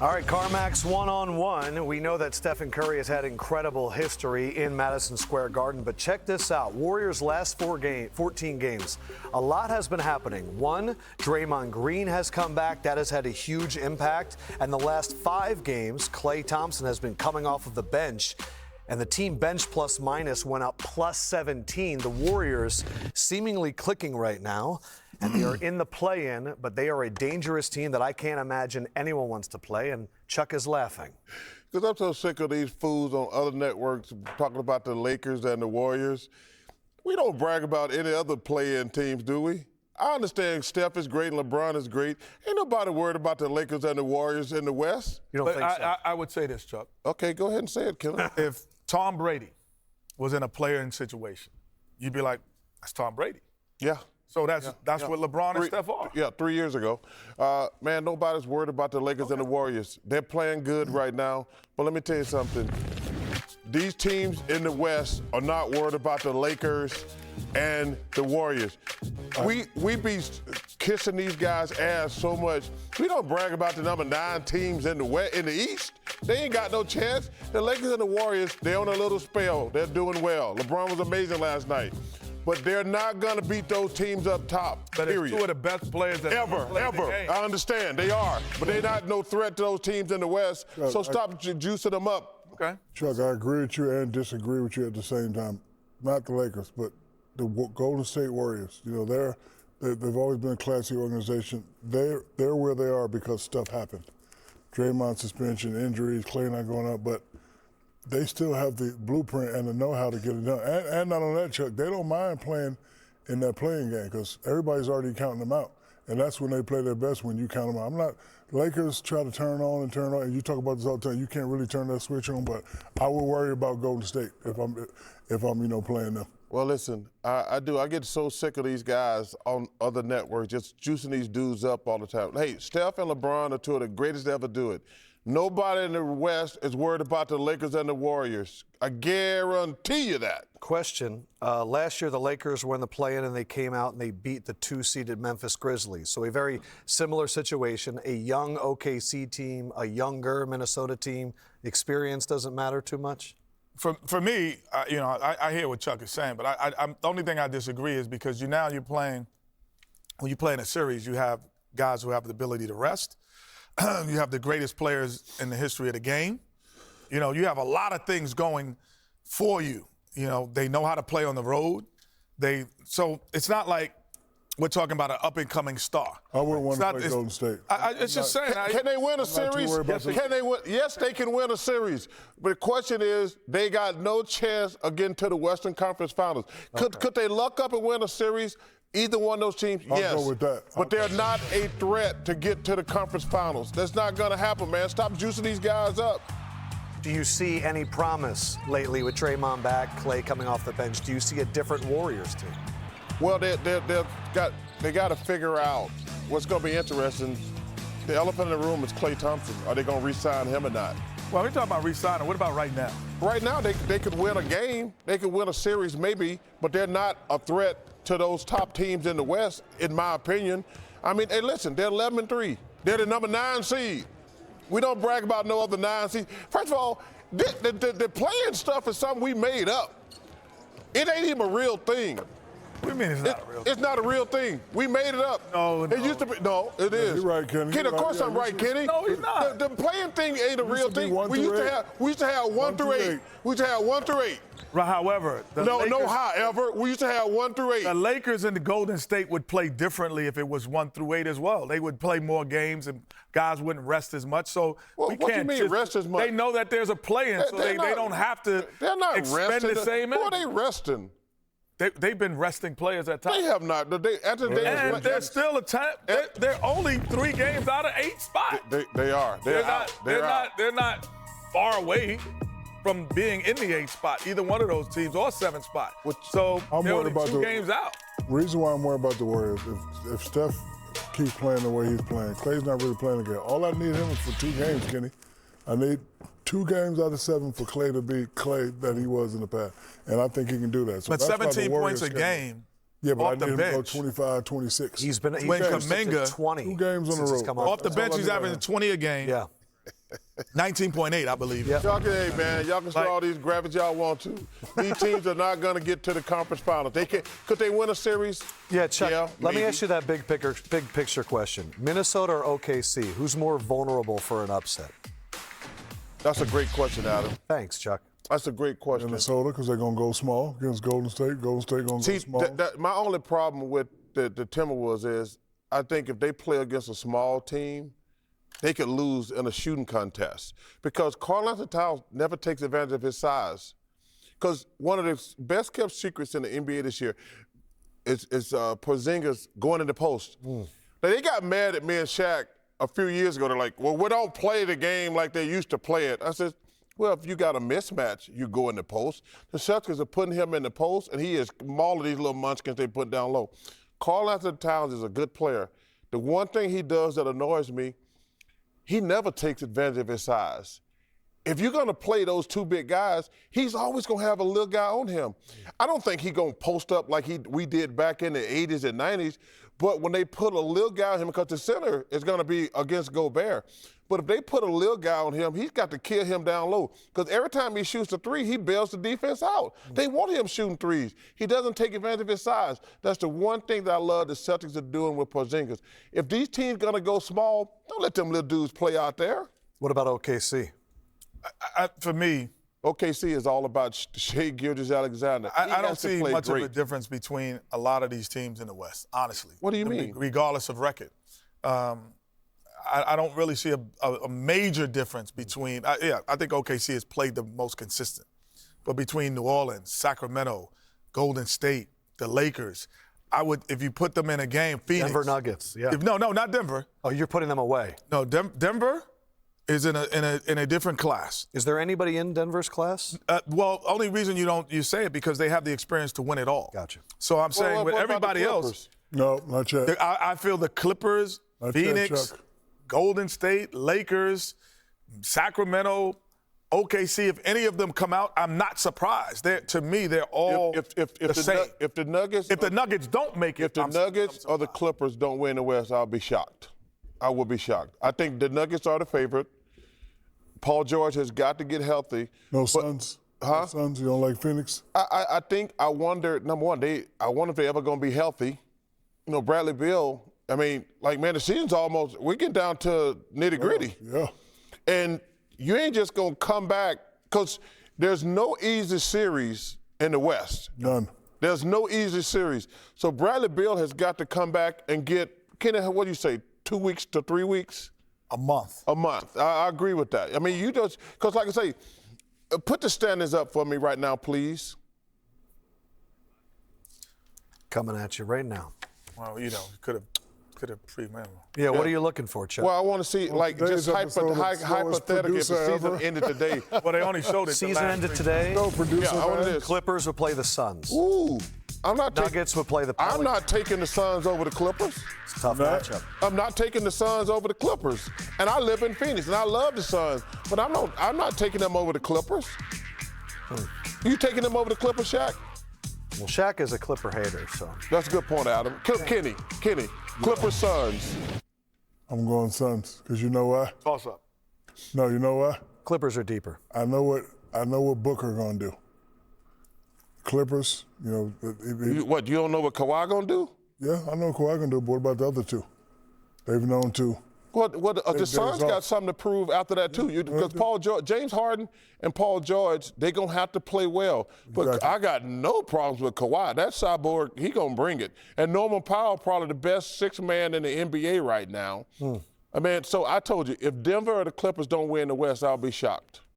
All right, CarMax one-on-one. We know that Stephen Curry has had incredible history in Madison Square Garden, but check this out. Warriors' last 14 games. A lot has been happening. One, Draymond Green has come back. That has had a huge impact. And the last 5 games, Klay Thompson has been coming off of the bench. And the team bench plus minus went up plus 17. The Warriors seemingly clicking right now. And they are in the play-in, but they are a dangerous team that I can't imagine anyone wants to play, and Chuck is laughing. Because I'm so sick of these fools on other networks talking about the Lakers and the Warriors. We don't brag about any other play-in teams, do we? I understand Steph is great and LeBron is great. Ain't nobody worried about the Lakers and the Warriors in the West. You don't think so? I would say this, Chuck. Okay, go ahead and say it, Killer. If Tom Brady was in a play-in situation, you'd be like, that's Tom Brady. Yeah. So that's what LeBron and Steph are. Yeah, 3 years ago. Man, nobody's worried about the Lakers and the Warriors. They're playing good right now. But let me tell you something. These teams in the West are not worried about the Lakers and the Warriors. We be kissing these guys' ass so much. We don't brag about the number 9 teams in the East. They ain't got no chance. The Lakers and the Warriors, they're on a little spell. They're doing well. LeBron was amazing last night. But they're not going to beat those teams up top, but period. It's 2 of the best players that ever. I understand. They are. But they're not no threat to those teams in the West, so stop juicing them up. Okay. Chuck, I agree with you and disagree with you at the same time. Not the Lakers, but the Golden State Warriors. You know, they've always been a classy organization. They're where they are because stuff happened. Draymond suspension, injuries, Klay not going up, but they still have the blueprint and the know-how to get it done. And not only that, Chuck, they don't mind playing in that playing game because everybody's already counting them out. And that's when they play their best, when you count them out. Lakers try to turn on, and you talk about this all the time. You can't really turn that switch on, but I would worry about Golden State if I'm playing them. Well, listen, I do. I get so sick of these guys on other networks just juicing these dudes up all the time. Hey, Steph and LeBron are 2 of the greatest to ever do it. Nobody in the West is worried about the Lakers and the Warriors. I guarantee you that. Question. Last year, the Lakers were in the play-in, and they came out and they beat the 2-seeded Memphis Grizzlies. So a very similar situation, a young OKC team, a younger Minnesota team. The experience doesn't matter too much? For me, I hear what Chuck is saying, but the only thing I disagree is because when you play in a series, you have guys who have the ability to rest. You have the greatest players in the history of the game. You know, you have a lot of things going for you. You know, they know how to play on the road. So it's not like we're talking about an up-and-coming star. I wouldn't want to play Golden State. It's just saying. Can they win a series? Can they win? Yes, they can win a series. But the question is, they got no chance of getting to the Western Conference Finals. Could they luck up and win a series? Either one of those teams, yes. I'll go with that. But they're not a threat to get to the conference finals. That's not going to happen, man. Stop juicing these guys up. Do you see any promise lately with Draymond back, Klay coming off the bench? Do you see a different Warriors team? Well, they got to figure out what's going to be interesting. The elephant in the room is Klay Thompson. Are they going to re-sign him or not? Well, we're talking about re-signing. What about right now? Right now, they could win a game. They could win a series maybe, but they're not a threat to those top teams in the West, in my opinion. I mean, hey, listen, they're 11-3. They're the number 9 seed. We don't brag about no other 9 seeds. First of all, the playing stuff is something we made up. It ain't even a real thing. What do you mean it's not a real thing? It's not a real thing. We made it up. No. It used to be. No, it is. You're right, Kenny. Of course I'm right, Kenny. No, he's not. The playing thing ain't a real thing. We used to have 1 through 8. We used to have 1 through 8. However, however, we used to have 1 through 8. The Lakers and the Golden State would play differently if it was 1 through 8 as well. They would play more games and guys wouldn't rest as much. So we can't. What do you mean rest as much? They know that there's a play-in, so they don't have to expend the same energy. Who are energy. they resting? They've been resting players at times. They have not. And they're still a time. They're only 3 games out of 8 spots. They are. They're not far away from being in the 8th spot, either one of those teams, or 7th spot. So they're only 2 games out. Reason why I'm worried about the Warriors, if Steph keeps playing the way he's playing, Klay's not really playing again. All I need him is for 2 games, Kenny. I need 2 games out of 7 for Klay to be Klay that he was in the past. And I think he can do that. So but that's 17 points a game. Yeah, but off I the need him to go bench. 25, 26. He's been Kuminga, 20 2 games on the road. Off the bench, he's averaging 20 a game. Yeah. 19.8, I believe. Yep. Y'all can, hey, man, y'all can throw all these graphics y'all want to. These teams are not going to get to the conference finals. They can. Could they win a series? Yeah, Chuck, Yeah, let me maybe. ask you that big picture question. Minnesota or OKC? Who's more vulnerable for an upset? That's a great question, Adam. Thanks, Chuck. That's a great question. Minnesota, because they're going to go small against Golden State. Golden State going to See, go small. my only problem with the Timberwolves is I think if they play against a small team, they could lose in a shooting contest because Karl-Anthony Towns never takes advantage of his size. Because one of the best kept secrets in the NBA this year is Porzingis going in the post. Now, they got mad at me and Shaq a few years ago. They're like, well, we don't play the game like they used to play it. I said, well, if you got a mismatch, you go in the post. The Celtics are putting him in the post, and he is mauling these little munchkins they put down low. Karl-Anthony Towns is a good player. The one thing he does that annoys me, he never takes advantage of his size. If you're going to play those two big guys, he's always going to have a little guy on him. I don't think he's going to post up like we did back in the 80s and 90s, but when they put a little guy on him, because the center is going to be against Gobert, but if they put a little guy on him, he's got to kill him down low. Because every time he shoots a three, he bails the defense out. They want him shooting threes. He doesn't take advantage of his size. That's the one thing that I love the Celtics are doing with Porzingis. If these teams going to go small, don't let them little dudes play out there. What about OKC? For me, OKC is all about Shai Gilgeous-Alexander. I don't see much of a difference between a lot of these teams in the West, honestly. What do you mean? Regardless of record. I don't really see a major difference between I think OKC has played the most consistent. But between New Orleans, Sacramento, Golden State, the Lakers, if you put them in a game, Phoenix. Denver Nuggets, yeah. No, not Denver. Oh, you're putting them away. No, Denver is in a different class. Is there anybody in Denver's class? Well, only reason you say it because they have the experience to win it all. Gotcha. So I'm saying with what about everybody the else, No, not yet. I feel the Clippers, Not yet, Phoenix, Chuck. Golden State, Lakers, Sacramento, OKC. If any of them come out, I'm not surprised. To me, they're all the same. If the Nuggets don't make it, if the Nuggets or the Clippers don't win the West, I'll be shocked. I will be shocked. I think the Nuggets are the favorite. Paul George has got to get healthy. No Suns. Huh? No Suns. You don't like Phoenix? I wonder, number one, I wonder if they're ever going to be healthy. You know, Bradley Beal, I mean, like, man, the season's almost, we're getting down to nitty-gritty. Yeah. And you ain't just going to come back, because there's no easy series in the West. None. There's no easy series. So Bradley Beal has got to come back and get, Kenny, what do you say, 2 weeks to 3 weeks? A month. A month. I agree with that. I mean, you just, because like I say, put the standings up for me right now, please. Coming at you right now. Well, could have pre-memo. Yeah, what are you looking for, Chuck? Well, I want to see, like, just today's episode of hypothetically, if the producer season ever. ended today. Well, they only showed it. Season ended today. No producer. Yeah, I want man. this. Clippers would play the Suns. Ooh, I'm not taking. Nuggets would play the Pelicans. I'm not taking the Suns over the Clippers. It's a tough No. matchup. I'm not taking the Suns over the Clippers. And I live in Phoenix, and I love the Suns, but I'm not taking them over the Clippers. You taking them over the Clippers, Shaq? Well, Shaq is a Clipper hater, so. That's a good point, Adam. Kenny, Clippers, Suns. I'm going Suns, because you know why? Toss up. No, you know why? Clippers are deeper. I know what Booker going to do. Clippers, you know. You don't know what Kawhi gonna do? Yeah, I know what Kawhi going to do, but what about the other two? They've known to. The Suns got something to prove after that too. Because James Harden and Paul George, they gonna have to play well. But Exactly. I got no problems with Kawhi. That cyborg, he gonna bring it. And Norman Powell, probably the best sixth man in the NBA right now. I mean, so I told you, if Denver or the Clippers don't win the West, I'll be shocked.